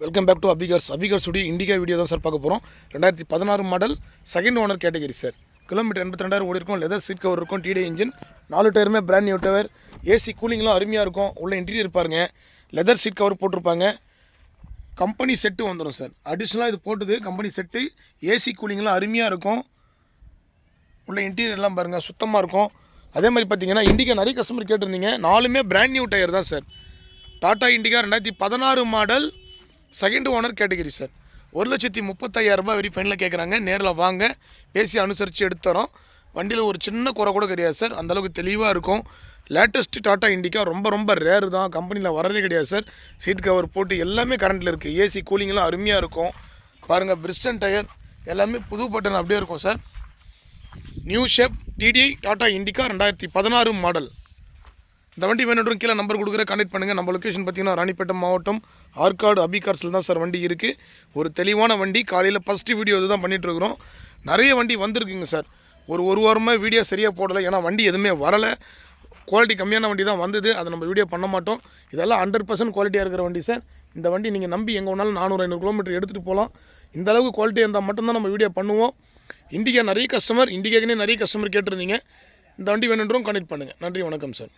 Welcome back to அபிகர்ஸுடைய Indica video தான் sir பார்க்க போகிறோம். 2016 model second owner category sir. Kilometre 82,000 ஓடி இருக்கும். லெதர் சீட் கவர் இருக்கும். டிடி இன்ஜின், 4 டயருமே பிராண்ட் நியூ டயர். ஏசி கூலிங்லாம் அருமையாக இருக்கும். உள்ள இன்டீரியர் பாருங்க, லெதர் சீட் கவர் போட்டிருப்பாங்க. கம்பெனி செட்டு வந்துடும் சார். அடிஷ்னலாக இது போட்டுது கம்பெனி செட்டு. ஏசி கூலிங்லாம் அருமையாக இருக்கும். உள்ள இன்டீரியர்லாம் பாருங்கள், சுத்தமாக இருக்கும். அதே மாதிரி பார்த்தீங்கன்னா இண்டிகா நிறைய கஸ்டமர் கேட்டிருந்தீங்க. 4மே பிராண்ட் நியூ டயர் தான் sir. Tata Indica 2016 model second owner category sir. 1,35,000 very ஃபைனலாக கேட்குறாங்க. நேரில் வாங்க, பேசி அனுசரித்து எடுத்து தரோம். வண்டியில் ஒரு சின்ன குறை கூட கிடையாது சார். அந்தளவுக்கு தெளிவாக இருக்கும். லேட்டஸ்ட்டு டாடா இண்டிகா ரொம்ப ரேரு தான். கம்பெனியில் வரதே கிடையாது சார். சீட் கவர் போட்டு எல்லாமே கரண்ட்டில் இருக்குது. ஏசி கூலிங்லாம் அருமையாக இருக்கும். பாருங்கள், பிரிஸ்டன் டயர் எல்லாமே புது பட்டன் அப்படியே இருக்கும் சார். நியூ ஷேப் டிடி டாடா இண்டிகா 2016 மாடல். இந்த வண்டி வேணும் கீழே நம்பர் கொடுக்குற கான்டெக்ட் பண்ணுங்கள். நம்ம லொக்கேஷன் பார்த்தீங்கன்னா ராணிப்பேட்டை மாவட்டம் ஆற்காடு அபிகார்ஸில் தான் சார் வண்டி இருக்குது. ஒரு தெளிவான வண்டி. காலையில் ஃபஸ்ட்டு வீடியோ இதுதான் பண்ணிகிட்ருக்குறோம். நிறைய வண்டி வந்திருக்குங்க சார். ஒரு வாரமாக வீடியோ சரியாக போடலை. ஏன்னா வண்டி எதுவுமே வரலை. குவாலிட்டி கம்மியான வண்டி தான் வந்தது. அதை நம்ம வீடியோ பண்ண மாட்டோம். இதெல்லாம் 100% குவாலிட்டியாக இருக்கிற வண்டி சார். இந்த வண்டி நீங்கள் நம்பி எங்கே வேணாலும் 400-500 கிலோமீட்டர் எடுத்துகிட்டு போகலாம். இந்த அளவுக்கு குவாலிட்டி இருந்தால் மட்டும்தான் நம்ம வீடியோ பண்ணுவோம். இண்டிகாக்குனே நிறைய கஸ்டமர் கேட்டிருந்தீங்க. இந்த வண்டி வேணுன்றோம் கான்டெக்ட் பண்ணுங்கள். நன்றி, வணக்கம் சார்.